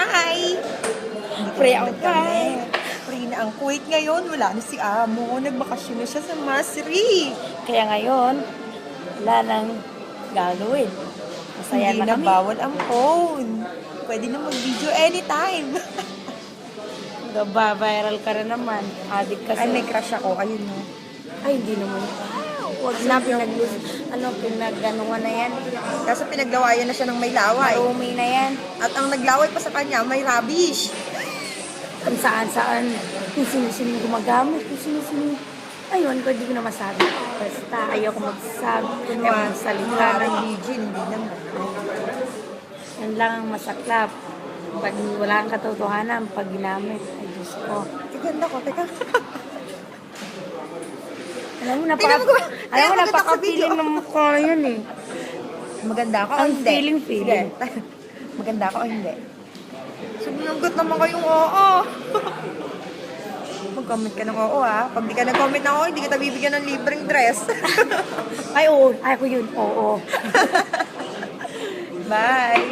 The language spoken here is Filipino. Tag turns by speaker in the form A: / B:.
A: Hi!
B: Free ang
A: kami. Free na ang Kuwait ngayon. Wala na si Amo. Nagbakasyon na siya sa Masri.
B: Kaya ngayon, wala nang gagawin. Masaya
A: Hindi
B: na
A: na
B: kami.
A: bawal ang phone. Pwede na mag-video anytime.
B: Viral ka rin naman. Adik kasi.
A: Ay, may crush ako. Ayun no.
B: Ay, hindi naman. Huwag na pinag-ganuan na yan.
A: Kaso pinaglawayan na siya ng may laway.
B: Marumi na yan.
A: At ang naglaway pa sa kanya, may rubbish.
B: Kung saan-saan. Kung sino-sino gumagamit. Kung sino-sino. Ayun, hindi ko na masabi. Basta ayoko magsabi. Magsalita
A: Parang
B: ng
A: Eugene, hindi naman.
B: yan lang ang masaklap. Pag wala kang katotohanan, pag ginamit, ay Diyos ko.
A: Tiganda ko, teka.
B: Alam mo,
A: Tingnan mo,
B: alam mo,
A: maganda ka sa video.
B: napaka-feeling ng mukha yun eh.
A: Maganda ako o
B: Ang
A: hindi?
B: feeling.
A: Sige. Maganda ako o hindi? Sumunanggot naman kayong oo. Mag-comment ka ng oo ha. Pag di ka nag-comment ng oo, hindi kita bibigyan ng libreng dress.
B: Ay, oo. Ay, ko yun. Oo.
A: Bye!